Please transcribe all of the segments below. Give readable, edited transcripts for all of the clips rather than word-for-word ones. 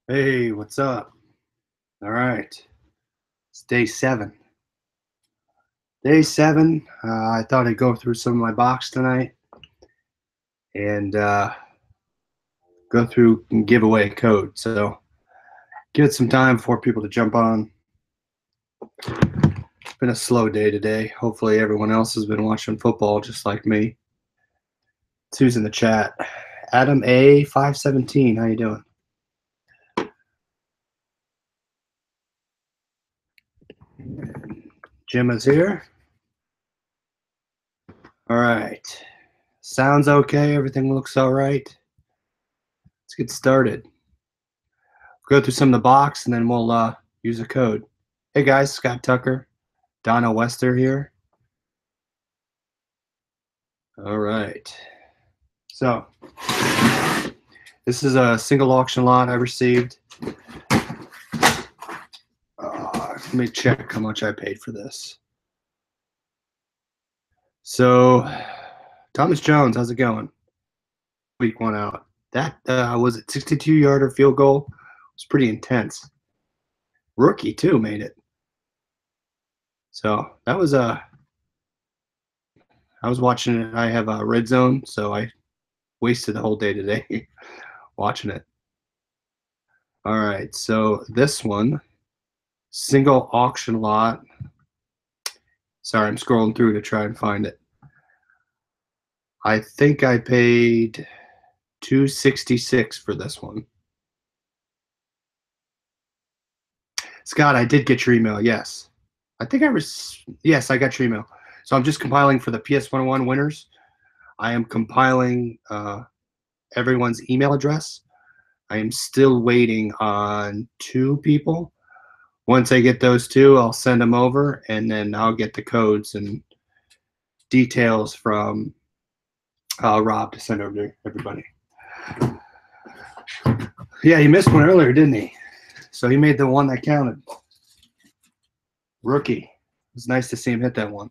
Hey, what's up? All right. It's day 7. Day 7. I thought I'd go through some of my box tonight and go through and give away code. So give it some time for people to jump on. It's been a slow day today. Hopefully everyone else has been watching football just like me. It's who's in the chat. Adam A517, how you doing? Jim is here. All right. Sounds okay. Everything looks all right. Let's get started. Go through some of the box, and then we'll use a code. Hey guys, Scott Tucker, Donna Wester here. All right. So this is a single auction lot I received. Let me check how much I paid for this. So Thomas Jones, how's it going? Week 1 out. That was it 62-yarder field goal. It was pretty intense. Rookie too made it. So that was I was watching it. I have a red zone, so I wasted the whole day today watching it. All right, so this one, single auction lot. Sorry, I'm scrolling through to try and find it. I think I paid $266 for this one. Scott, I did get your email. Yes, I think yes, I got your email. So I'm just compiling for the PS101 winners. I am compiling everyone's email address. I am still waiting on 2 people. Once I get those 2, I'll send them over, and then I'll get the codes and details from Rob to send over to everybody. Yeah, he missed one earlier, didn't he? So he made the one that counted. Rookie. It was nice to see him hit that one.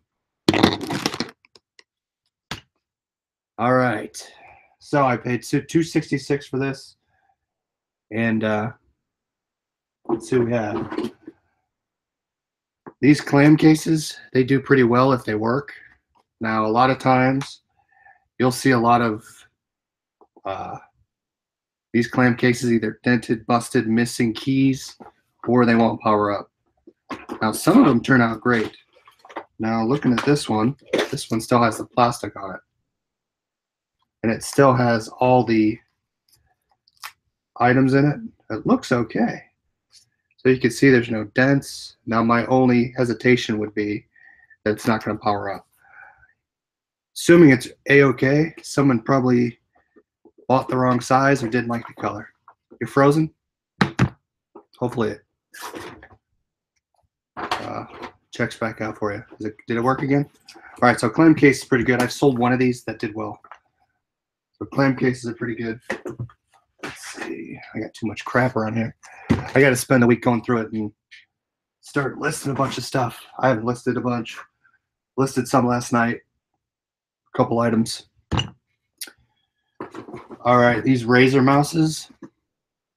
All right. So I paid $266 for this. And let's see what we have. These clam cases, they do pretty well if they work. Now, a lot of times, you'll see a lot of these clam cases either dented, busted, missing keys, or they won't power up. Now, some of them turn out great. Now, looking at this one still has the plastic on it. And it still has all the items in it. It looks okay. So you can see there's no dents. Now, my only hesitation would be that it's not going to power up. Assuming it's A-okay, someone probably bought the wrong size or didn't like the color. You're frozen? Hopefully it checks back out for you. Did it work again? All right, so clam case is pretty good. I've sold one of these that did well. So clam cases are pretty good. Let's see. I got too much crap around here. I got to spend a week going through it and start listing a bunch of stuff. I haven't listed a bunch. Listed some last night. A couple items. All right, these Razer mouses.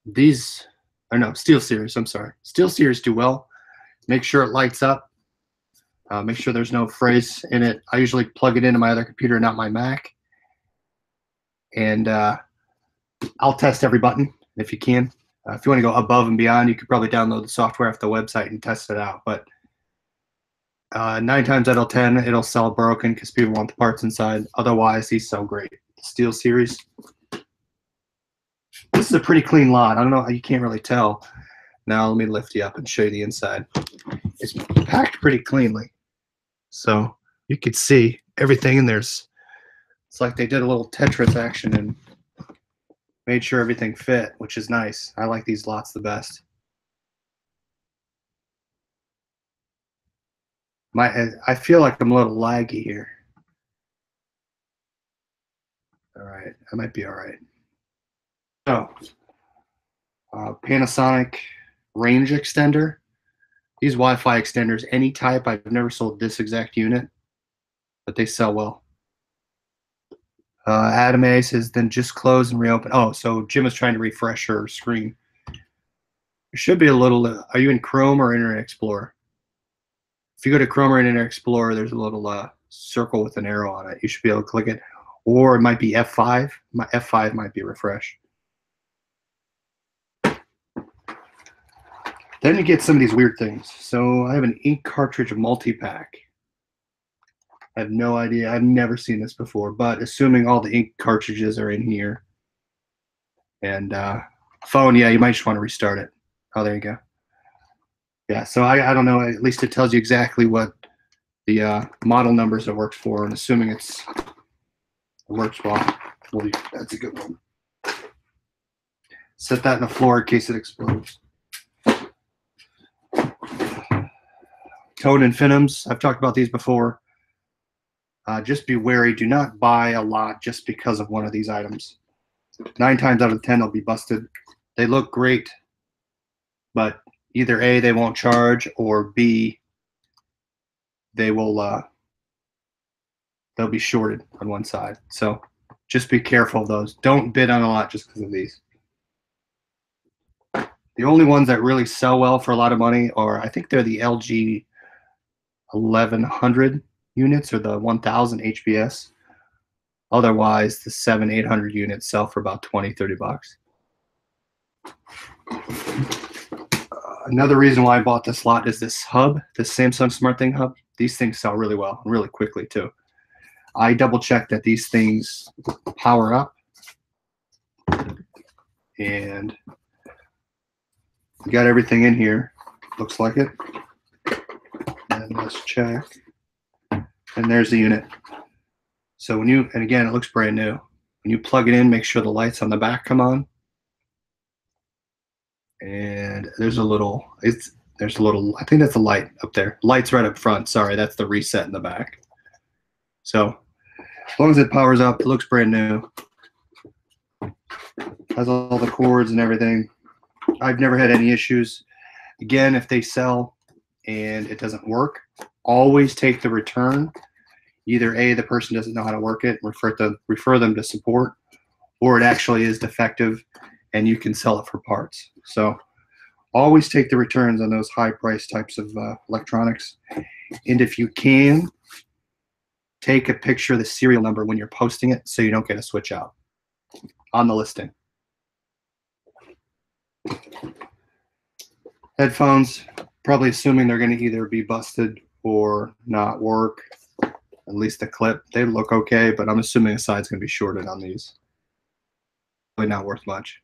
These, or no, SteelSeries, I'm sorry. SteelSeries do well. Make sure it lights up. Make sure there's no phrase in it. I usually plug it into my other computer, not my Mac. And I'll test every button if you can. If you want to go above and beyond, you could probably download the software off the website and test it out. But 9 times out of 10, it'll sell broken because people want the parts inside. Otherwise, these sell great. SteelSeries. This is a pretty clean lot. I don't know, you can't really tell. Now let me lift you up and show you the inside. It's packed pretty cleanly. So you could see everything in there's. It's like they did a little Tetris action and made sure everything fit, which is nice. I like these lots the best. I feel like I'm a little laggy here. All right, I might be all right. So, Panasonic range extender. These Wi-Fi extenders, any type, I've never sold this exact unit, but they sell well. Adam A says, then just close and reopen. Oh, so Jim is trying to refresh her screen. There should be a little, are you in Chrome or Internet Explorer? If you go to Chrome or Internet Explorer, there's a little circle with an arrow on it. You should be able to click it. Or it might be F5. My F5 might be refresh. Then you get some of these weird things. So I have an ink cartridge multi-pack. I have no idea. I've never seen this before, but assuming all the ink cartridges are in here. And phone, yeah, you might just want to restart it. Oh, there you go. Yeah, so I don't know. At least it tells you exactly what the model numbers it works for, and assuming it works well, that's a good one. Set that in the floor in case it explodes. Tone infiniums, I've talked about these before. Just be wary. Do not buy a lot just because of one of these items. 9 times out of 10, they'll be busted. They look great, but either A, they won't charge, or B, they will they'll be shorted on one side. So just be careful of those. Don't bid on a lot just because of these. The only ones that really sell well for a lot of money are, I think they're the LG 1100 units or the 1000 HPS. Otherwise, the 700-800 units sell for about 20-30 bucks. Another reason why I bought this lot is this hub, this Samsung SmartThing hub. These things sell really well, really quickly too. I double checked that these things power up, and we got everything in here. Looks like it. And let's check. And there's the unit. So when you, and again, it looks brand new. When you plug it in, make sure the lights on the back come on. And there's a little, I think that's a light up there. Light's right up front. Sorry, that's the reset in the back. So as long as it powers up, it looks brand new. Has all the cords and everything. I've never had any issues. Again, if they sell and it doesn't work, always take the return. Either A, the person doesn't know how to work it, refer them to support, or it actually is defective and you can sell it for parts. So always take the returns on those high price types of electronics. And if you can, take a picture of the serial number when you're posting it so you don't get a switch out on the listing. Headphones, probably assuming they're going to either be busted or not work. At least the clip, they look okay, but I'm assuming the side's going to be shorted on these. Really not worth much.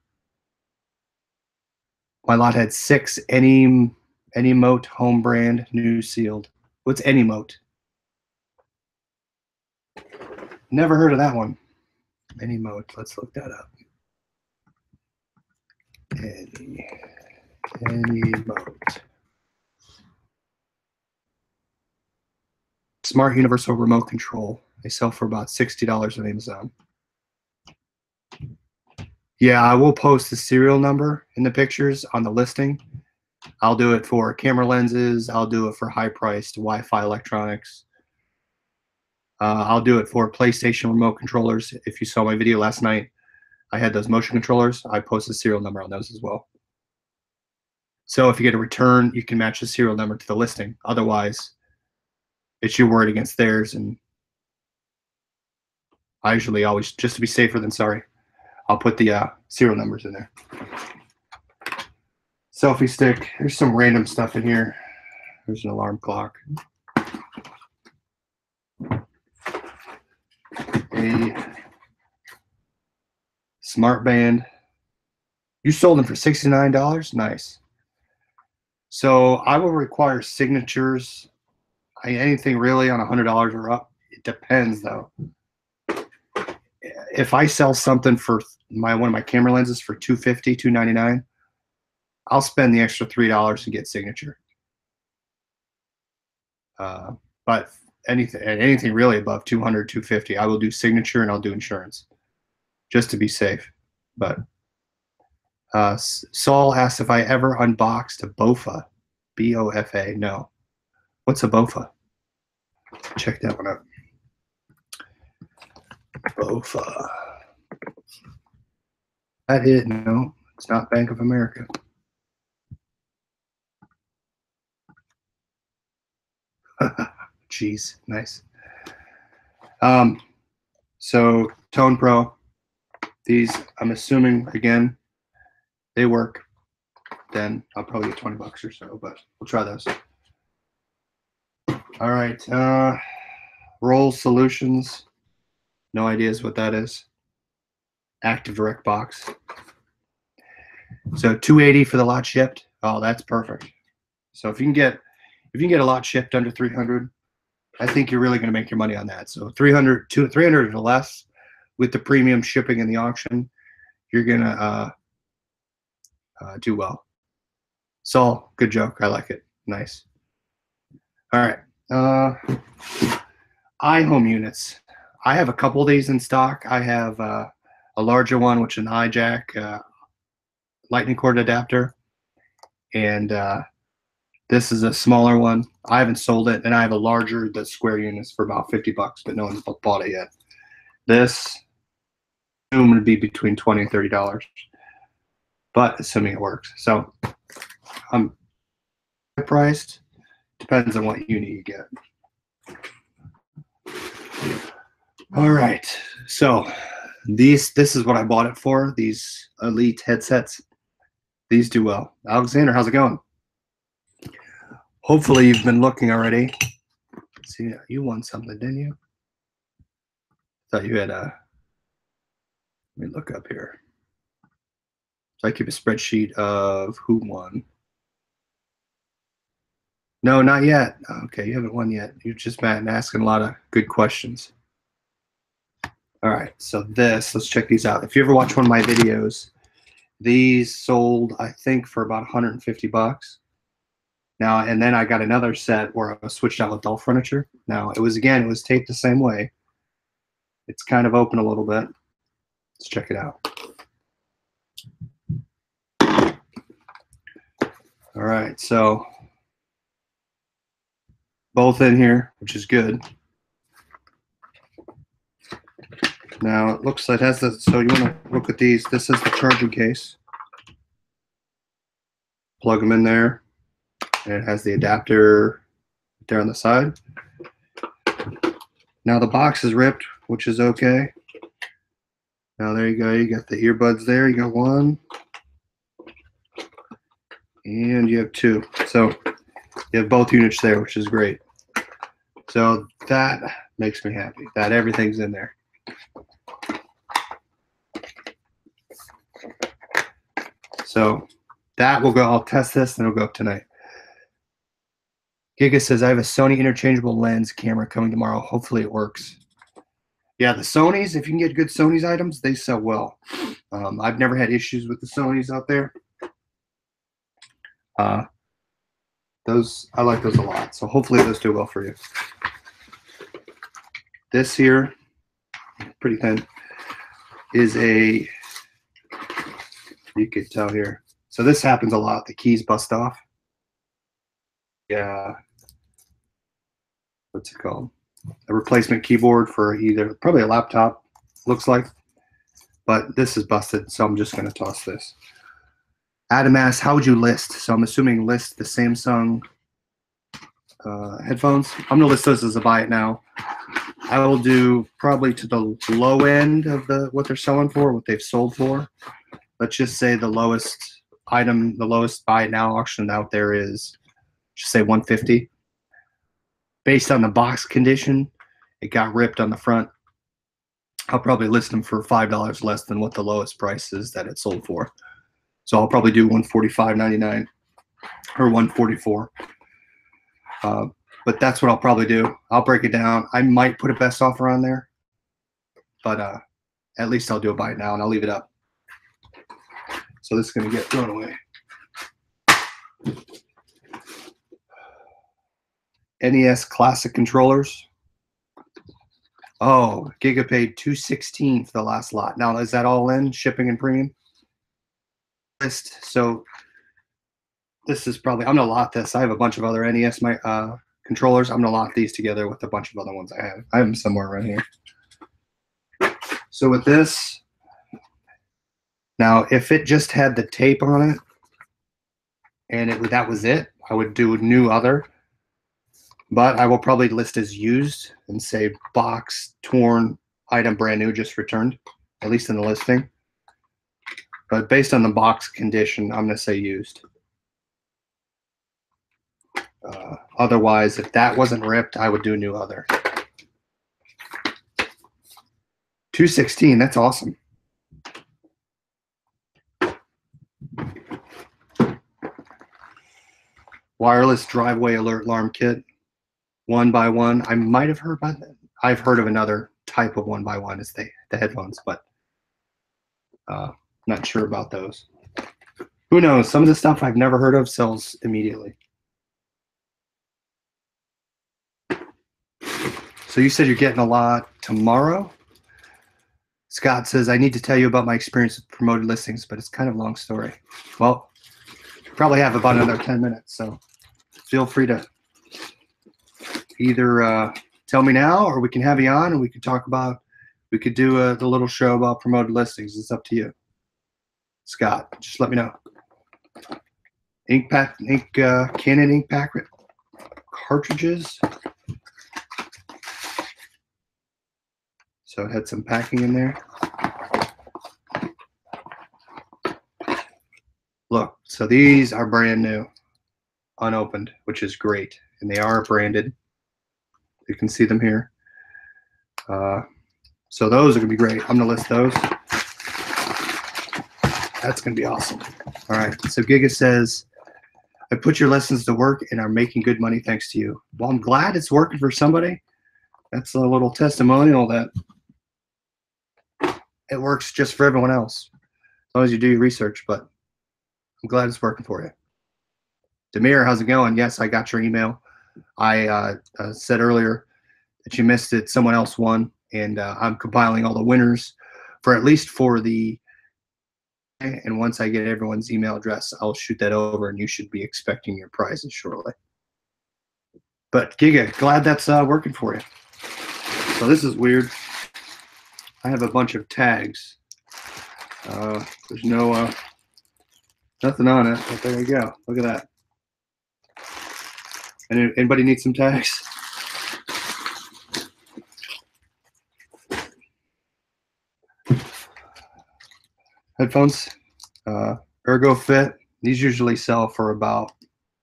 My lot had 6 Anymote home brand new sealed. What's Anymote? Never heard of that one. Anymote, let's look that up. Anymote. Smart universal remote control. They sell for about $60 on Amazon. Yeah, I will post the serial number in the pictures on the listing. I'll do it for camera lenses. I'll do it for high-priced Wi-Fi electronics. I'll do it for PlayStation remote controllers. If you saw my video last night, I had those motion controllers. I posted the serial number on those as well. So if you get a return, you can match the serial number to the listing. Otherwise, it's your word against theirs. And I usually always, just to be safer than sorry, I'll put the serial numbers in there. Selfie stick. There's some random stuff in here. There's an alarm clock. A smart band. You sold them for $69? Nice. So I will require signatures. Anything really on $100 or up. It depends though. If I sell something for one of my camera lenses for $250, $299, I'll spend the extra $3 and get signature. But anything really above $200, $250, I will do signature and I'll do insurance, just to be safe. But Saul asked if I ever unboxed a BOFA, B-O-F-A. No. What's a BOFA? Check that one out. BOFA. That it? No, it's not Bank of America. Jeez, nice. So Tone Pro, these I'm assuming again they work. Then I'll probably get 20 bucks or so, but we'll try those. All right, Roll Solutions. No ideas what that is. Active Direct box. So $280 for the lot shipped. Oh, that's perfect. So if you can get a lot shipped under 300, I think you're really going to make your money on that. So 300 or less with the premium shipping in the auction, you're gonna do well. Saul, good joke. I like it. Nice. All right. iHome units. I have a couple of these in stock. I have a larger one, which is an iJack lightning cord adapter, and this is a smaller one. I haven't sold it, and I have a larger, the square units for about 50 bucks, but no one's bought it yet. This I'm going to be between $20 and $30, but assuming it works. So I'm priced. Depends on what unit you get. All right, so this is what I bought it for. These Elite headsets. These do well. Alexander, how's it going? Hopefully you've been looking already. See, you won something, didn't you? Thought you had a. Let me look up here. So I keep a spreadsheet of who won. No, not yet. Okay, you haven't won yet. You've just been asking a lot of good questions. All right, so let's check these out. If you ever watch one of my videos, these sold, I think, for about 150 bucks. Now, and then I got another set where I switched out with dull furniture. Now, it was taped the same way. It's kind of open a little bit. Let's check it out. All right, so both in here, which is good. Now it looks like it has the, so you want to look at these. This is the charging case. Plug them in there, and it has the adapter there on the side. Now the box is ripped, which is okay. Now there you go. You got the earbuds there. You got one, and you have two. So you have both units there, which is great. So that makes me happy that everything's in there. So that will go. I'll test this, and it'll go up tonight. Giga says, I have a Sony interchangeable lens camera coming tomorrow. Hopefully it works. Yeah, the Sonys, if you can get good Sony's items, they sell well. I've never had issues with the Sonys out there. Those, I like those a lot. So hopefully those do well for you. This here, pretty thin, is a, you could tell here. So this happens a lot. The keys bust off. Yeah. What's it called? A replacement keyboard for either, probably a laptop, looks like. But this is busted, so I'm just going to toss this. Adam asks, how would you list? So I'm assuming list the Samsung headphones. I'm going to list those as a buy it now. I will do probably to the low end of what they're selling for, what they've sold for. Let's just say the lowest item, the lowest buy it now auction out there is, just say 150. Based on the box condition, it got ripped on the front. I'll probably list them for $5 less than what the lowest price is that it sold for. So I'll probably do $145.99 or $144. But that's what I'll probably do. I'll break it down. I might put a best offer on there, but at least I'll do a buy it now and I'll leave it up. So this is going to get thrown away. NES Classic controllers. Oh, Giga paid $216 for the last lot. Now, is that all in shipping and premium? So this is probably, I'm gonna lot this. I have a bunch of other NES controllers. I'm gonna lot these together with a bunch of other ones I have. I have them somewhere around here. So with this, now if it just had the tape on it and that was it, I would do new other. but I will probably list as used and say box, torn, item brand new, just returned, at least in the listing. But based on the box condition, I'm going to say used. Otherwise, if that wasn't ripped, I would do new other. 216, that's awesome. Wireless driveway alert alarm kit, 1x1. I might have heard about that. I've heard of another type of 1x1 as the headphones, but not sure about those. Who knows? Some of the stuff I've never heard of sells immediately. So you said you're getting a lot tomorrow? Scott says, I need to tell you about my experience with promoted listings, but it's kind of a long story. Well, probably have about another 10 minutes, so feel free to either tell me now, or we can have you on and we can talk about, we could do the little show about promoted listings. It's up to you. Scott, just let me know. Canon ink pack cartridges. So it had some packing in there. Look, so these are brand new, unopened, which is great. And they are branded. You can see them here. So those are going to be great. I'm going to list those. That's going to be awesome. All right. So Giga says, I put your lessons to work and are making good money thanks to you. Well, I'm glad it's working for somebody. That's a little testimonial that it works just for everyone else, as long as you do your research, but I'm glad it's working for you. Demir, how's it going? Yes, I got your email. I said earlier that you missed it. Someone else won, and I'm compiling all the winners for at least for the, and once I get everyone's email address, I'll shoot that over, and you should be expecting your prizes shortly. But Giga, glad that's working for you. So this is weird. I have a bunch of tags. There's no nothing on it, but there you go. Look at that. And anybody need some tags? Headphones, Ergo Fit. These usually sell for about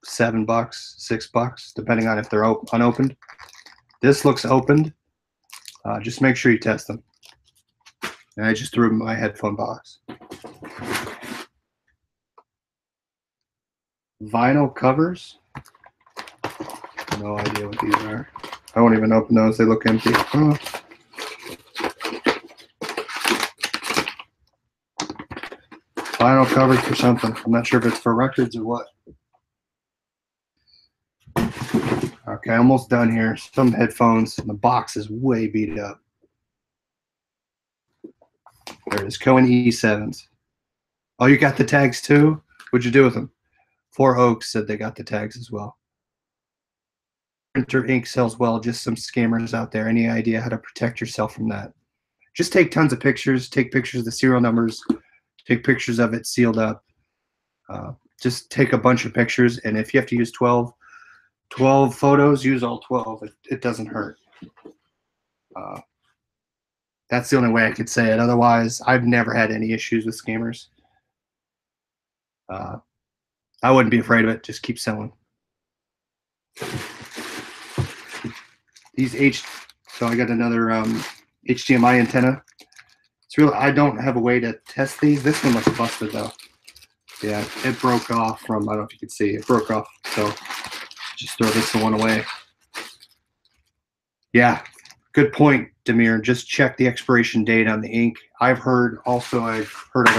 $7, $6, depending on if they're unopened. This looks opened. Just make sure you test them. And I just threw them in my headphone box. Vinyl covers. No idea what these are. I won't even open those. They look empty. Oh. Vinyl covers for something. I'm not sure if it's for records or what. Okay, almost done here. Some headphones. The box is way beat up. There it is. Cohen E7s. Oh, you got the tags too? What'd you do with them? Four Oaks said they got the tags as well. Printer ink sells well. Just some scammers out there. Any idea how to protect yourself from that? Just take tons of pictures. Take pictures of the serial numbers. Take pictures of it sealed up. Just take a bunch of pictures, and if you have to use 12 photos, use all 12. It doesn't hurt. That's the only way I could say it. Otherwise, I've never had any issues with scammers. I wouldn't be afraid of it. Just keep selling. So I got another HDMI antenna. It's really, I don't have a way to test these. This one looks busted though. Yeah, it broke off from, I don't know if you can see, it broke off. So just throw this one away. Yeah, good point, Demir. Just check the expiration date on the ink. I've heard other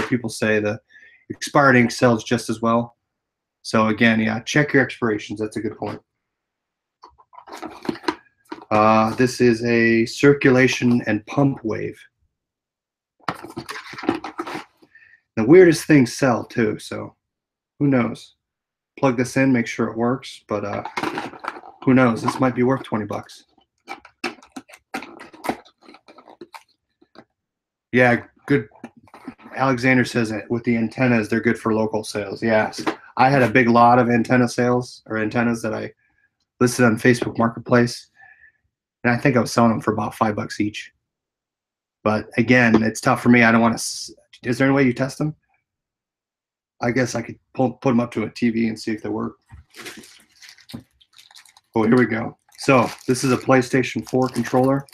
people say the expired ink sells just as well. So again, yeah, check your expirations. That's a good point. This is a circulation and pump wave. The weirdest things sell too, so who knows? Plug this in, make sure it works, but who knows? This might be worth 20 bucks. Yeah, good. Alexander says it with the antennas, they're good for local sales. Yes, I had a big lot of antenna sales or antennas that I listed on Facebook Marketplace, and I think I was selling them for about $5 each. But again, it's tough for me. I don't want to. Is there any way you test them? I guess I could put them up to a TV and see if they work. Oh, here we go. So this is a PlayStation 4 controller.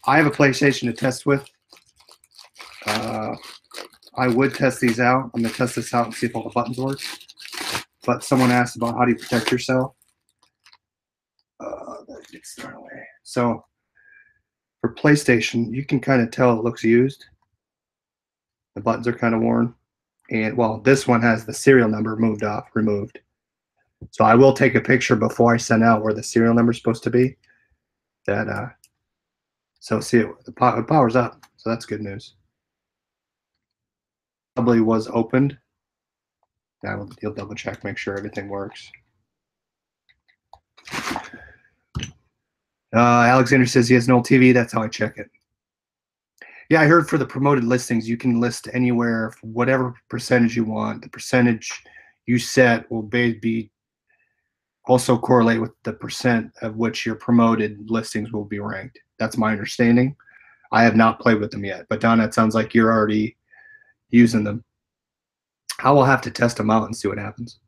I have a PlayStation to test with. I would test these out. I'm going to test this out and see if all the buttons work. But someone asked about how do you protect yourself. That gets thrown away. So for PlayStation, you can kind of tell it looks used. The buttons are kind of worn. And, well, this one has the serial number removed. So I will take a picture before I send out where the serial number is supposed to be. So see, it powers up. So that's good news. Probably was opened. Now you'll double check, make sure everything works. Alexander says he has an old TV. That's how I check it. Yeah, I heard for the promoted listings, you can list anywhere for whatever percentage you want. The percentage you set will be also correlate with the percent of which your promoted listings will be ranked. That's my understanding. I have not played with them yet, but Donna, it sounds like you're already using them. I will have to test them out and see what happens.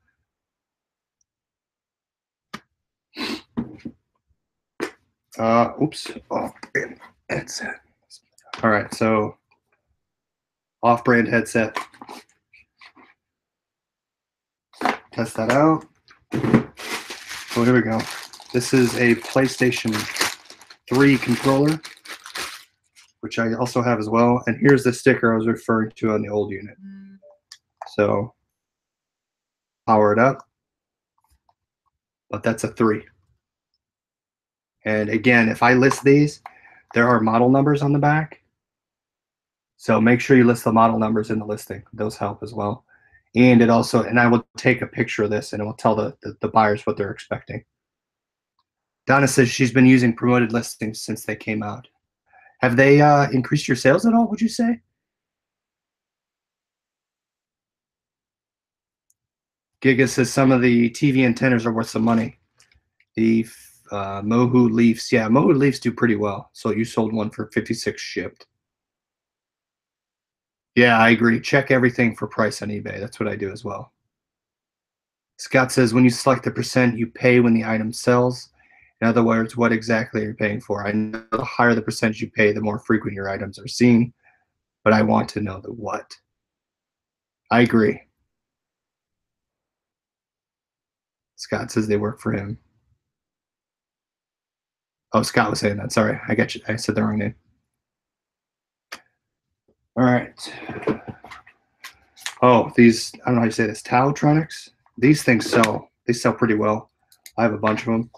Oops. Oh, headset. All right, so off-brand headset. Test that out. Oh, here we go. This is a PlayStation 3 controller, which I also have as well. And here's the sticker I was referring to on the old unit. So power it up, but that's a 3. And again, if I list these, there are model numbers on the back. So make sure you list the model numbers in the listing. Those help as well. And it also, and I will take a picture of this and it will tell the buyers what they're expecting. Donna says she's been using promoted listings since they came out. Have they increased your sales at all, would you say? Giga says some of the TV antennas are worth some money. The Mohu Leafs, yeah, Mohu Leafs do pretty well. So you sold one for 56 shipped. Yeah, I agree. Check everything for price on eBay. That's what I do as well. Scott says when you select the percent you pay when the item sells. In other words, what exactly are you paying for? I know the higher the percentage you pay, the more frequent your items are seen, but I want to know the what. I agree. Scott says they work for him. Oh, Scott was saying that. Sorry, I got you. I said the wrong name. All right. Oh, these, I don't know how you say this, Tautronics. These things sell. They sell pretty well. I have a bunch of them.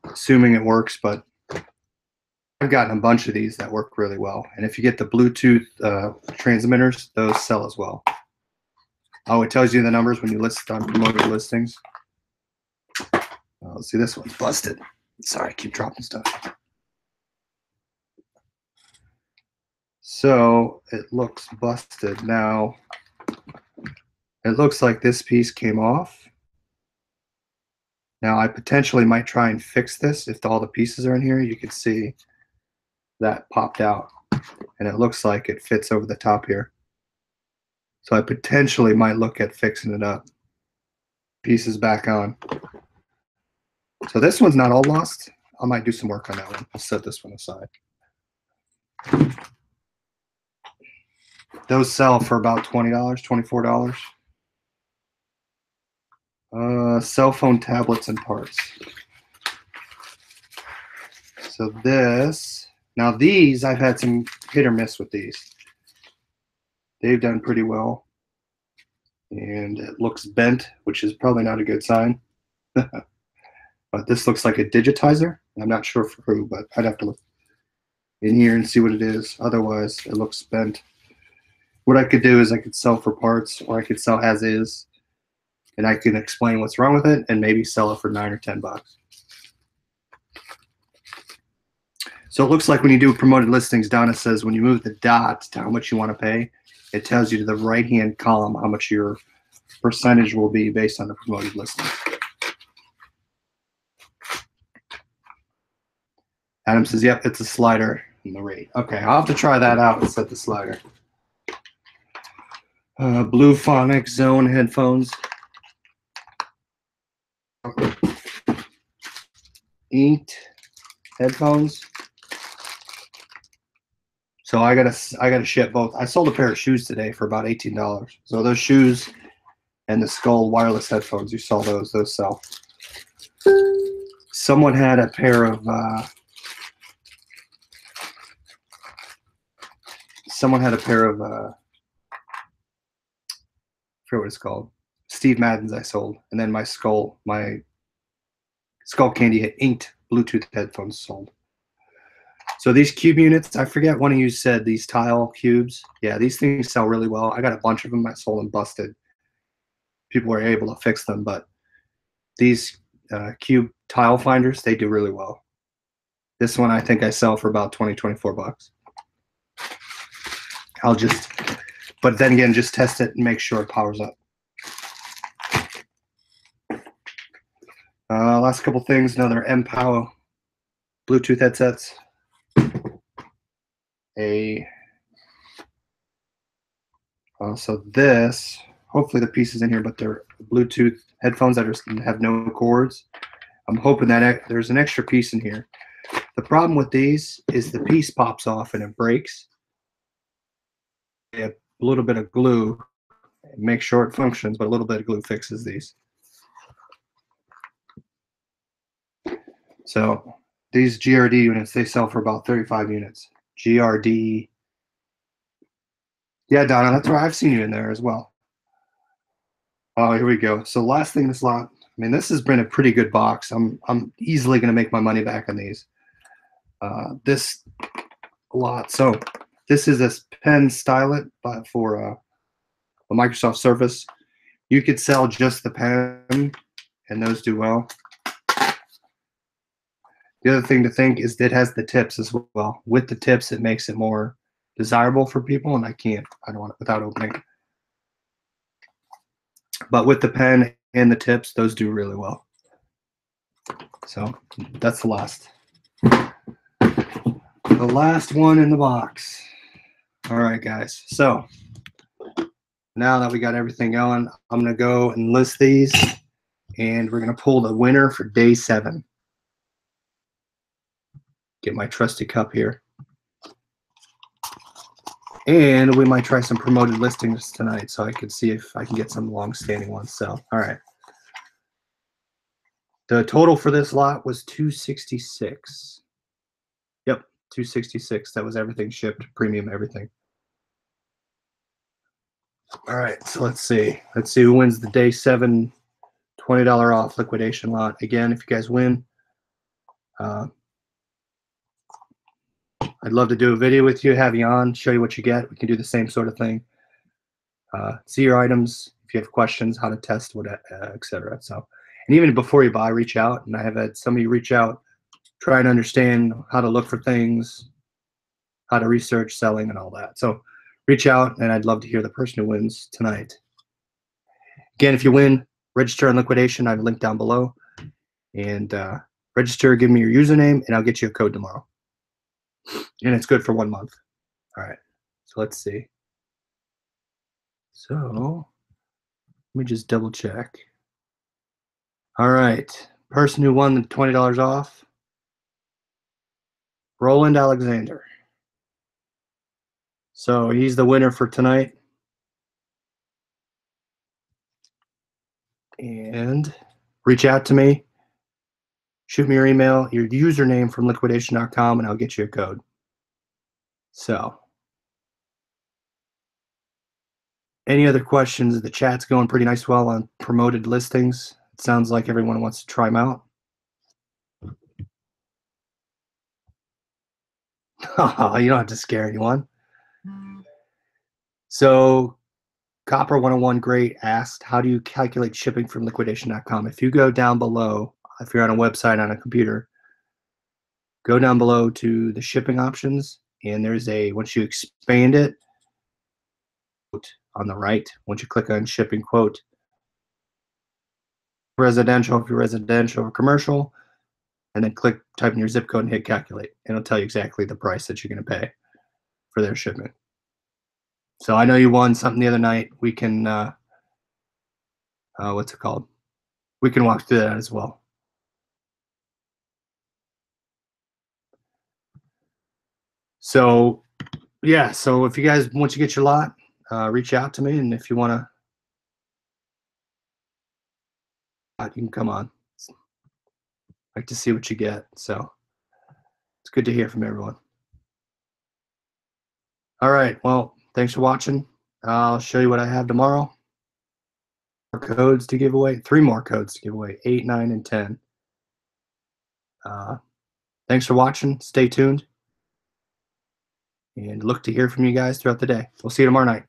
Assuming it works, but I've gotten a bunch of these that work really well. And if you get the Bluetooth transmitters, those sell as well. Oh, it tells you the numbers when you list on promoted listings. Let's see, this one's busted. Sorry, I keep dropping stuff. So it looks busted. Now, it looks like this piece came off. Now, I potentially might try and fix this. If all the pieces are in here, you can see that popped out. And it looks like it fits over the top here. So I potentially might look at fixing it up. Pieces back on. So this one's not all lost. I might do some work on that one. I'll set this one aside. Those sell for about $20, $24. Cell phone tablets and parts. So this, now these, I've had some hit or miss with these. They've done pretty well. And it looks bent, which is probably not a good sign. But this looks like a digitizer. I'm not sure for who, but I'd have to look in here and see what it is. Otherwise, it looks bent. What I could do is I could sell for parts, or I could sell as is, and I can explain what's wrong with it and maybe sell it for $9 or $10. So it looks like when you do promoted listings, Donna says when you move the dot to how much you want to pay, it tells you to the right-hand column how much your percentage will be based on the promoted listing. Adam says, yep, it's a slider in the rate. Okay, I'll have to try that out and set the slider. Blue Phonic Zone headphones. Inked headphones. So I gotta ship both. I sold a pair of shoes today for about $18. So those shoes and the Skull wireless headphones, you saw those sell. Someone had a pair of I forget what it's called. Steve Madden's I sold, and then my Skull Candy inked Bluetooth headphones sold. So these cube units, I forget one of you said these tile cubes. Yeah, these things sell really well. I got a bunch of them. I sold them busted. People were able to fix them, but these cube tile finders, they do really well. This one I think I sell for about 24 bucks. But then again, just test it and make sure it powers up. Last couple things, another M-Power Bluetooth headsets. So this, hopefully the piece is in here, but they're Bluetooth headphones that have no cords. I'm hoping that there's an extra piece in here. The problem with these is the piece pops off and it breaks. A little bit of glue, make sure it functions, but a little bit of glue fixes these. So these GRD units, they sell for about 35 units. GRD. Yeah, Donna, that's where I've seen you in there as well. Oh, here we go. So last thing in this lot, I mean, this has been a pretty good box. I'm easily going to make my money back on these. This lot. So this is this pen stylet for a Microsoft Surface. You could sell just the pen, and those do well. The other thing to think is that it has the tips as well. With the tips, it makes it more desirable for people, and I don't want it without opening. But with the pen and the tips, those do really well. So that's the last. The last one in the box. All right, guys. So now that we got everything going, I'm going to go and list these, and we're going to pull the winner for day 7. Get my trusty cup here. And we might try some promoted listings tonight so I can see if I can get some long-standing ones. So, all right. The total for this lot was $266. Yep, $266. That was everything shipped, premium, everything. All right, so let's see. Let's see who wins the day 7 $20 off liquidation lot. Again, if you guys win, I'd love to do a video with you, have you on, show you what you get. We can do the same sort of thing. See your items. If you have questions, how to test, what, etc. So, and even before you buy, reach out. And I have had some of you reach out, try and understand how to look for things, how to research selling, and all that. So, reach out, and I'd love to hear the person who wins tonight. Again, if you win, register on liquidation. I have a link down below, and register. Give me your username, and I'll get you a code tomorrow. And it's good for 1 month. All right. So let's see. So let me just double check. All right. Person who won the $20 off, Roland Alexander. So he's the winner for tonight. And reach out to me. Shoot me your email, your username from liquidation.com, and I'll get you a code. So, any other questions? The chat's going pretty nice well on promoted listings. It sounds like everyone wants to try them out. You don't have to scare anyone. So, Copper 101 Great asked, how do you calculate shipping from liquidation.com? If you go down below, if you're on a website on a computer, go down below to the shipping options, and there's once you expand it, on the right, once you click on shipping quote, residential, if you're residential or commercial, and then type in your zip code and hit calculate. And it'll tell you exactly the price that you're going to pay for their shipment. So I know you won something the other night. We can, what's it called? We can walk through that as well. So yeah, so if you guys, once you get your lot, reach out to me, and if you want to, you can come on. I'd like to see what you get. So it's good to hear from everyone. All right, well, thanks for watching. I'll show you what I have tomorrow. Codes to give away, 3 more codes to give away, 8, 9, and 10. Thanks for watching. Stay tuned and look to hear from you guys throughout the day. We'll see you tomorrow night.